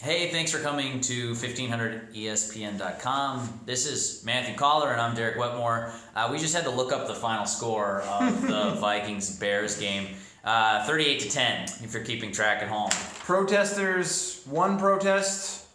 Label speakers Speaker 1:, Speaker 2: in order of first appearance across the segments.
Speaker 1: Hey, thanks for coming to 1500ESPN.com. This is Matthew Coller, and I'm Derek Wetmore. We just had to look up the final score of the Vikings-Bears game. 38-10, if you're keeping track at home.
Speaker 2: Protesters, one protest,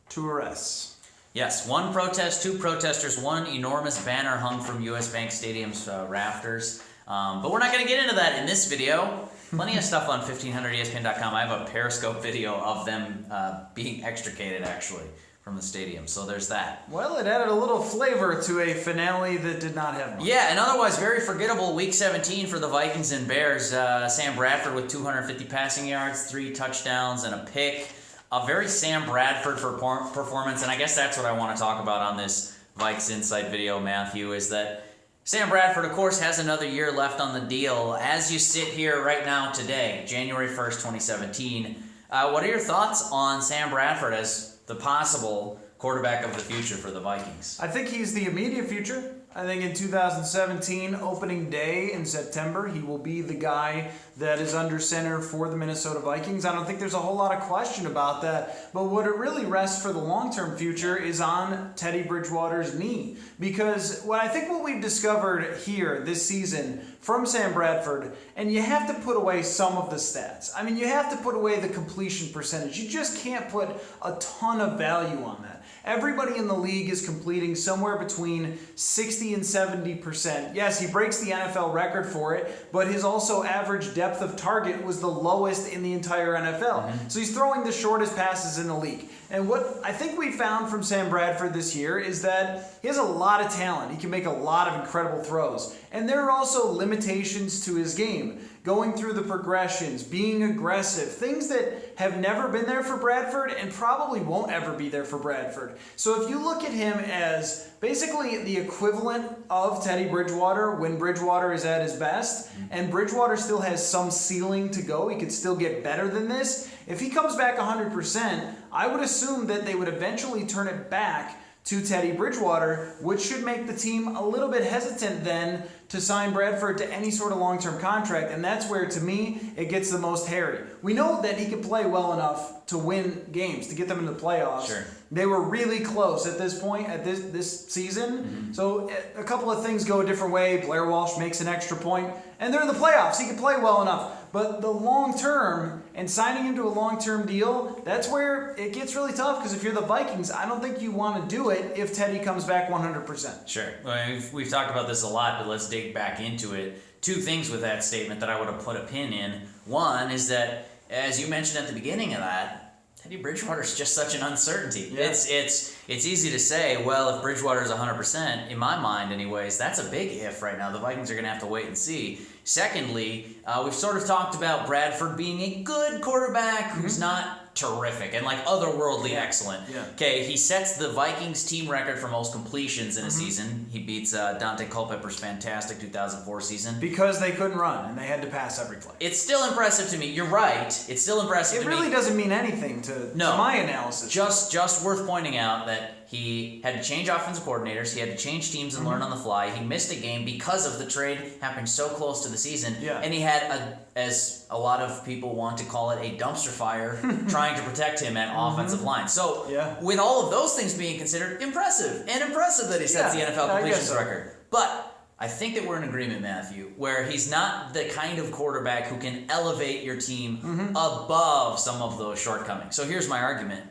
Speaker 2: two arrests.
Speaker 1: Yes, one protest, two protesters, one enormous banner hung from US Bank Stadium's rafters. But we're not going to get into that in this video. Plenty of stuff on 1500ESPN.com. I have a Periscope video of them being extricated, actually, from the stadium. So there's that.
Speaker 2: Well, it added a little flavor to a finale that did not have much.
Speaker 1: Yeah, and otherwise very forgettable Week 17 for the Vikings and Bears. Sam Bradford with 250 passing yards, 3 touchdowns, and a pick. A very Sam Bradford performance, and I guess that's what I want to talk about on this Vikes Insight video, Matthew, is that Sam Bradford, of course, has another year left on the deal. As you sit here right now today, January 1st, 2017, what are your thoughts on Sam Bradford as the possible quarterback of the future for the Vikings?
Speaker 2: I think he's the immediate future. I think in 2017, opening day in September, he will be the guy that is under center for the Minnesota Vikings. I don't think there's a whole lot of question about that. But what it really rests for the long-term future is on Teddy Bridgewater's knee. Because what we've discovered here this season from Sam Bradford, and you have to put away some of the stats. I mean, you have to put away the completion percentage. You just can't put a ton of value on that. Everybody in the league is completing somewhere between 60 and 70%. Yes, he breaks the NFL record for it, but his also average depth of target was the lowest in the entire NFL. So he's throwing the shortest passes in the league. And what I think we found from Sam Bradford this year is that he has a lot of talent. He can make a lot of incredible throws. And there are also limitations to his game. Going through the progressions, being aggressive, things that have never been there for Bradford and probably won't ever be there for Bradford. So if you look at him as basically the equivalent of Teddy Bridgewater when Bridgewater is at his best, and Bridgewater still has some ceiling to go, he could still get better than this. If he comes back 100%, I would assume that they would eventually turn it back to Teddy Bridgewater, which should make the team a little bit hesitant then to sign Bradford to any sort of long-term contract, and that's where, to me, it gets the most hairy. We know that he can play well enough to win games, to get them into the playoffs.
Speaker 1: Sure.
Speaker 2: They were really close at this point, at this season. So a couple of things go a different way. Blair Walsh makes an extra point, and they're in the playoffs. He can play well enough. But the long term and signing him to a long-term deal, that's where it gets really tough, because if you're the Vikings, I don't think you want to do it if Teddy comes back 100%.
Speaker 1: Sure. Well, we've talked about this a lot, but let's dig back into it. 2 things with that statement that I would have put a pin in. One is that, as you mentioned at the beginning of that, Teddy Bridgewater is just such an uncertainty.
Speaker 2: Yeah.
Speaker 1: It's easy to say, well, if Bridgewater is 100%, in my mind anyways, that's a big if right now. The Vikings are going to have to wait and see. Secondly, we've sort of talked about Bradford being a good quarterback who's not terrific and like otherworldly excellent.
Speaker 2: Yeah.
Speaker 1: Okay, he sets the Vikings team record for most completions in a season. He beats Dante Culpepper's fantastic 2004 season.
Speaker 2: Because they couldn't run, and they had to pass every play.
Speaker 1: It's still impressive to me. You're right. It's still impressive to me.
Speaker 2: It really doesn't mean anything to my analysis.
Speaker 1: Just worth pointing out that he had to change offensive coordinators. He had to change teams and learn on the fly. He missed a game because of the trade happening so close to the season.
Speaker 2: Yeah.
Speaker 1: And he had, as a lot of people want to call it, a dumpster fire trying to protect him at offensive line. So with all of those things being considered, impressive that he sets the NFL completions record. But I think that we're in agreement, Matthew, where he's not the kind of quarterback who can elevate your team above some of those shortcomings. So here's my argument.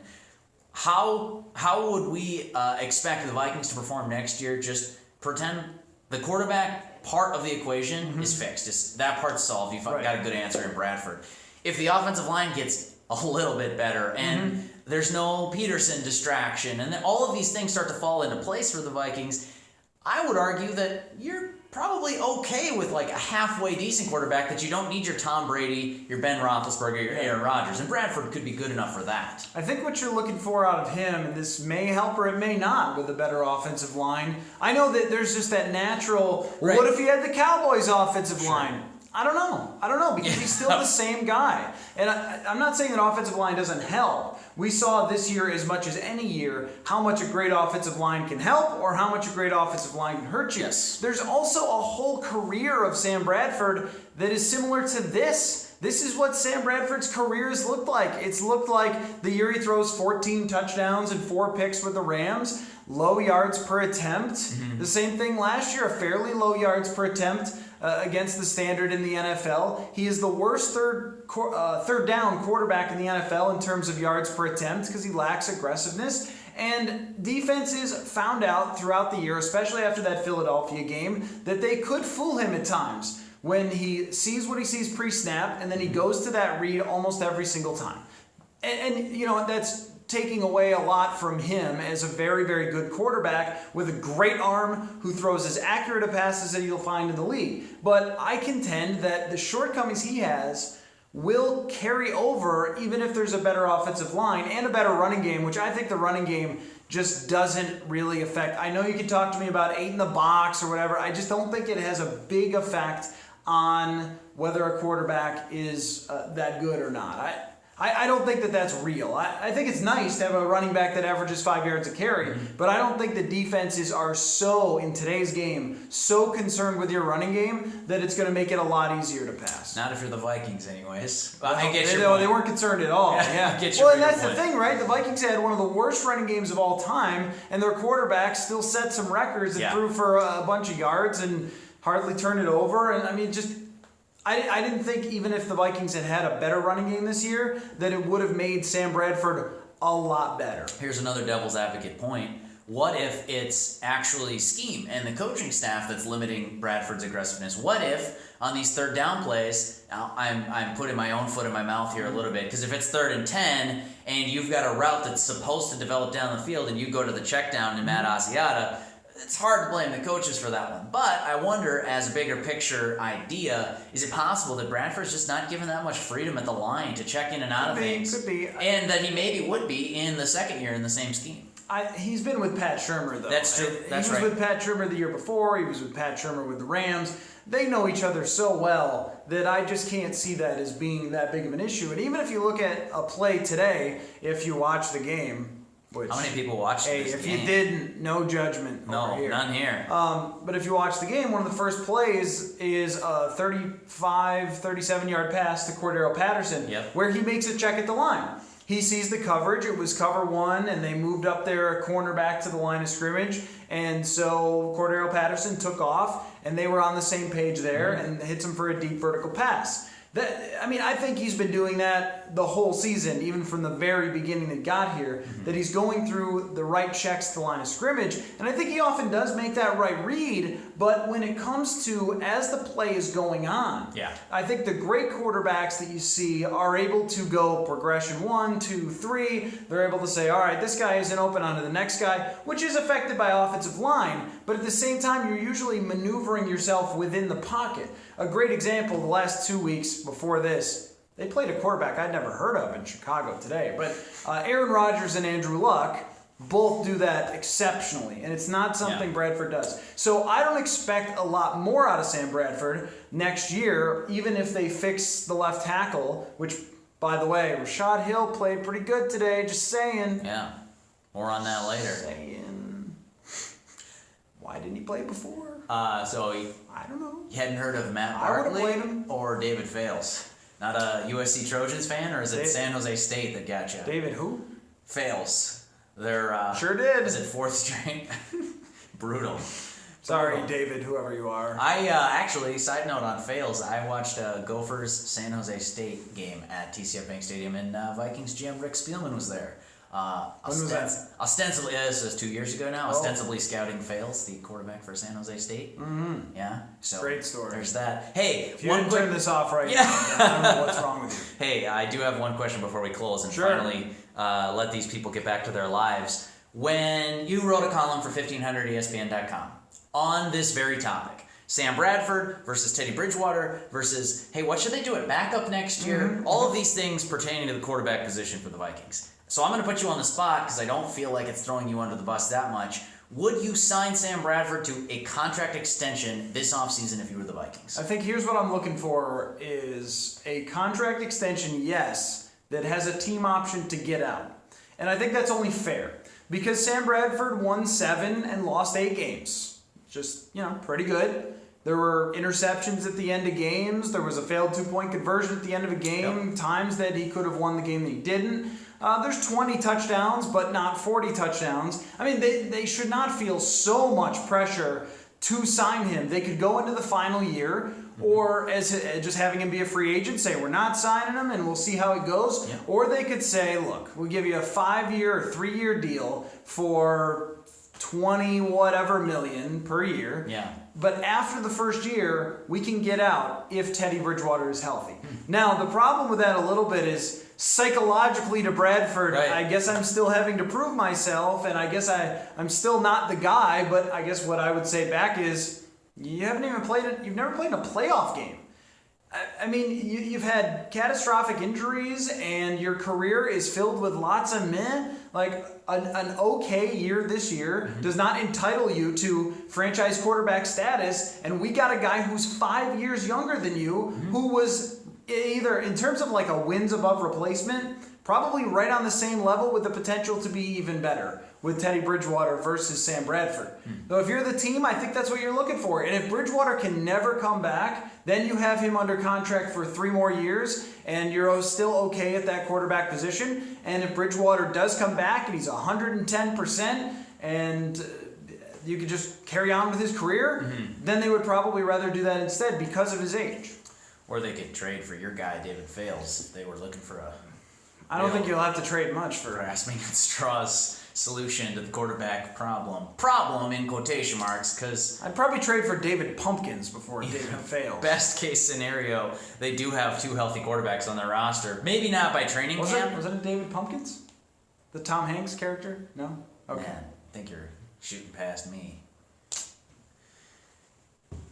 Speaker 1: How would we expect the Vikings to perform next year? Just pretend the quarterback part of the equation is fixed. Just that part's solved. You've got a good answer in Bradford. If the offensive line gets a little bit better and there's no Peterson distraction and then all of these things start to fall into place for the Vikings, I would argue that you're probably okay with like a halfway decent quarterback, that you don't need your Tom Brady, your Ben Roethlisberger, your Aaron Rodgers, and Bradford could be good enough for that.
Speaker 2: I think what you're looking for out of him, and this may help or it may not with a better offensive line, I know that there's just that natural, what if he had the Cowboys offensive line? I don't know, because he's still the same guy. And I'm not saying that offensive line doesn't help. We saw this year, as much as any year, how much a great offensive line can help or how much a great offensive line can hurt you.
Speaker 1: Yes.
Speaker 2: There's also a whole career of Sam Bradford that is similar to this This is what Sam Bradford's career has looked like. It's looked like the year he throws 14 touchdowns and 4 picks with the Rams, low yards per attempt. The same thing last year, a fairly low yards per attempt against the standard in the NFL. He is the worst third down quarterback in the NFL in terms of yards per attempt because he lacks aggressiveness. And defenses found out throughout the year, especially after that Philadelphia game, that they could fool him at times when he sees what he sees pre-snap and then he goes to that read almost every single time. And you know, that's taking away a lot from him as a very, very good quarterback with a great arm who throws as accurate a passes that you'll find in the league. But I contend that the shortcomings he has will carry over even if there's a better offensive line and a better running game, which I think the running game just doesn't really affect. I know you can talk to me about 8 in the box or whatever. I just don't think it has a big effect on whether a quarterback is that good or not. I don't think that that's real. I think it's nice to have a running back that averages 5 yards a carry, but I don't think the defenses are so, in today's game, so concerned with your running game that it's going to make it a lot easier to pass.
Speaker 1: Not if you're the Vikings, anyways.
Speaker 2: Well,
Speaker 1: I get
Speaker 2: they weren't concerned at all. Yeah. Well, and that's the thing, right? The Vikings had one of the worst running games of all time, and their quarterback still set some records and threw for a bunch of yards and hardly turned it over. And I mean, just... I didn't think even if the Vikings had a better running game this year, that it would have made Sam Bradford a lot better.
Speaker 1: Here's another devil's advocate point. What if it's actually scheme and the coaching staff that's limiting Bradford's aggressiveness? What if on these third down plays, I'm putting my own foot in my mouth here a little bit, because if it's 3rd and 10 and you've got a route that's supposed to develop down the field and you go to the check down to Matt Asiata, it's hard to blame the coaches for that one. But I wonder, as a bigger picture idea, is it possible that Bradford's just not given that much freedom at the line to check in and out of things?
Speaker 2: Could be.
Speaker 1: And that he maybe would be in the second year in the same scheme.
Speaker 2: He's been with Pat Shurmur, though.
Speaker 1: That's true.
Speaker 2: He was with Pat Shurmur the year before. He was with Pat Shurmur with the Rams. They know each other so well that I just can't see that as being that big of an issue. And even if you look at a play today, if you watch the game...
Speaker 1: How many people watched this
Speaker 2: if
Speaker 1: game?
Speaker 2: You didn't, no judgment over here.
Speaker 1: None here.
Speaker 2: But if you watch the game, one of the first plays is a 37-yard pass to Cordero Patterson, where he makes a check at the line. He sees the coverage. It was cover 1, and they moved up their cornerback to the line of scrimmage. And so Cordero Patterson took off, and they were on the same page there and hits him for a deep vertical pass. I think he's been doing that the whole season, even from the very beginning that got here, that he's going through the right checks to the line of scrimmage. And I think he often does make that right read, but when it comes to as the play is going on, I think the great quarterbacks that you see are able to go progression 1, 2, 3. They're able to say, all right, this guy isn't open onto the next guy, which is affected by offensive line, but at the same time, you're usually maneuvering yourself within the pocket. A great example, the last 2 weeks before this, they played a quarterback I'd never heard of in Chicago today. But Aaron Rodgers and Andrew Luck both do that exceptionally, and it's not something Bradford does. So I don't expect a lot more out of Sam Bradford next year, even if they fix the left tackle, which, by the way, Rashad Hill played pretty good today, just saying.
Speaker 1: Yeah, more on that later.
Speaker 2: Why didn't he play before?
Speaker 1: I
Speaker 2: don't know.
Speaker 1: You hadn't heard of Matt Barkley or David Fales? Not a USC Trojans fan, or is it San Jose State that got you?
Speaker 2: David who?
Speaker 1: Fales. They're
Speaker 2: sure did.
Speaker 1: Is it 4th string? Brutal.
Speaker 2: Sorry, David, whoever you are.
Speaker 1: I actually, side note on Fales, I watched a Gophers San Jose State game at TCF Bank Stadium, and Vikings GM Rick Spielman was there.
Speaker 2: When was that?
Speaker 1: Ostensibly, this was 2 years ago now. Ostensibly scouting Fales, the quarterback for San Jose State. Yeah, so
Speaker 2: great story.
Speaker 1: There's that. Hey,
Speaker 2: if you didn't turn this off right now, I don't know what's wrong with you.
Speaker 1: Hey, I do have one question before we close and finally let these people get back to their lives. When you wrote a column for 1500ESPN.com on this very topic, Sam Bradford versus Teddy Bridgewater versus, hey, what should they do at backup next year? All of these things pertaining to the quarterback position for the Vikings. So I'm going to put you on the spot because I don't feel like it's throwing you under the bus that much. Would you sign Sam Bradford to a contract extension this offseason if you were the Vikings?
Speaker 2: I think here's what I'm looking for is a contract extension, yes, that has a team option to get out. And I think that's only fair because Sam Bradford won 7 and lost 8 games. Just, pretty good. There were interceptions at the end of games. There was a failed 2-point conversion at the end of a game. Yep. Times that he could have won the game that he didn't. There's 20 touchdowns, but not 40 touchdowns. I mean, they should not feel so much pressure to sign him. They could go into the final year, or as just having him be a free agent, say we're not signing him and we'll see how it goes. Yep. Or they could say, look, we'll give you a 5-year or 3-year deal for 20 whatever million per year.
Speaker 1: Yeah.
Speaker 2: But after the first year, we can get out if Teddy Bridgewater is healthy. Now, the problem with that a little bit is psychologically to Bradford, right. I guess I'm still having to prove myself, and I guess I'm still not the guy, but I guess what I would say back is, you've never played in a playoff game. I mean, you've had catastrophic injuries, and your career is filled with lots of meh. Like, an okay year this year does not entitle you to franchise quarterback status, and we got a guy who's 5 years younger than you, who was either, in terms of like a wins above replacement, probably right on the same level with the potential to be even better with Teddy Bridgewater versus Sam Bradford. So if you're the team, I think that's what you're looking for. And if Bridgewater can never come back, then you have him under contract for 3 more years, and you're still okay at that quarterback position. And if Bridgewater does come back and he's 110%, and you could just carry on with his career, then they would probably rather do that instead because of his age.
Speaker 1: Or they could trade for your guy, David Fales, if they were looking for a...
Speaker 2: I don't think you'll have to trade much for...
Speaker 1: grasping at straws solution to the quarterback problem. Problem in quotation marks, because...
Speaker 2: I'd probably trade for David Pumpkins before David Fales.
Speaker 1: Best case scenario, they do have 2 healthy quarterbacks on their roster. Maybe not by training camp.
Speaker 2: Was it a David Pumpkins? The Tom Hanks character? No? Okay.
Speaker 1: Man, I think you're shooting past me.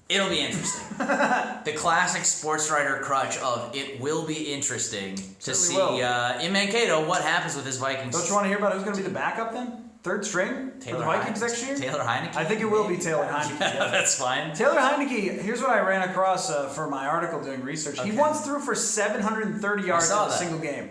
Speaker 1: It'll be interesting. The classic sports writer crutch of it will be interesting to see in Mankato what happens with this Vikings.
Speaker 2: Don't you want to hear about who's going to be the backup then? 3rd string for the Vikings next year?
Speaker 1: Taylor Heineke?
Speaker 2: I think it will be Taylor Heineke.
Speaker 1: Yeah, that's fine.
Speaker 2: Taylor Heineke, here's what I ran across for my article doing research. Okay. He once threw for 730 yards in a single game.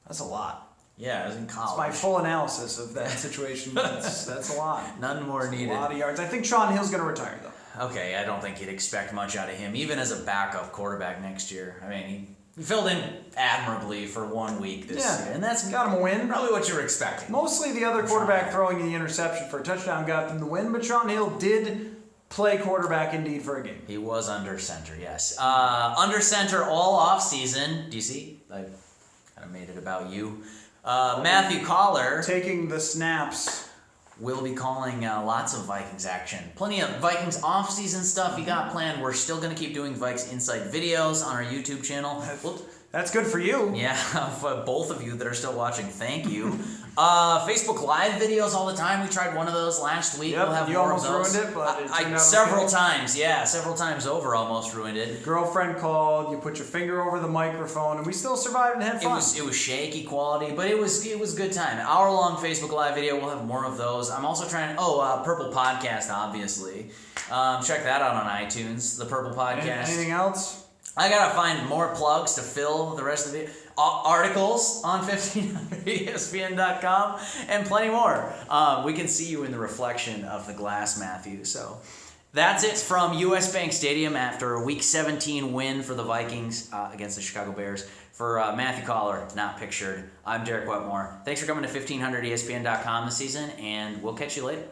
Speaker 2: That's a lot.
Speaker 1: Yeah, I was in college.
Speaker 2: It's my full analysis of that situation. That's a lot.
Speaker 1: None more needed.
Speaker 2: A lot of yards. I think Sean Hill's going to retire, though.
Speaker 1: Okay, I don't think you'd expect much out of him, even as a backup quarterback next year. I mean, he filled in admirably for 1 week this year, and that's
Speaker 2: got him a win.
Speaker 1: Probably what you were expecting.
Speaker 2: Mostly the other quarterback throwing the interception for a touchdown got them the win, but Sean Hill did play quarterback indeed for a game.
Speaker 1: He was under center, yes. Under center all off season. Do you see? I kind of made it about you. Matthew Coller
Speaker 2: taking the snaps.
Speaker 1: We'll be calling lots of Vikings action. Plenty of Vikings off-season stuff you got planned. We're still going to keep doing Vikes Insight videos on our YouTube channel.
Speaker 2: That's good for you.
Speaker 1: Yeah, for both of you that are still watching, thank you. Facebook Live videos all the time. We tried one of those last week.
Speaker 2: Yep,
Speaker 1: we'll have
Speaker 2: you
Speaker 1: more
Speaker 2: almost
Speaker 1: of those.
Speaker 2: ruined it, but it turned out
Speaker 1: several
Speaker 2: okay.
Speaker 1: times. Yeah, several times over almost ruined it.
Speaker 2: Your girlfriend called, you put your finger over the microphone, and we still survived and had fun.
Speaker 1: It was shaky quality, but it was good time. An hour-long Facebook Live video. We'll have more of those. I'm also trying Purple Podcast, obviously. Check that out on iTunes, the Purple Podcast.
Speaker 2: Anything else?
Speaker 1: I gotta find more plugs to fill the rest of the articles on 1500ESPN.com and plenty more. We can see you in the reflection of the glass, Matthew. So that's it from US Bank Stadium after a Week 17 win for the Vikings against the Chicago Bears. For Matthew Coller, not pictured, I'm Derek Wetmore. Thanks for coming to 1500ESPN.com this season, and we'll catch you later.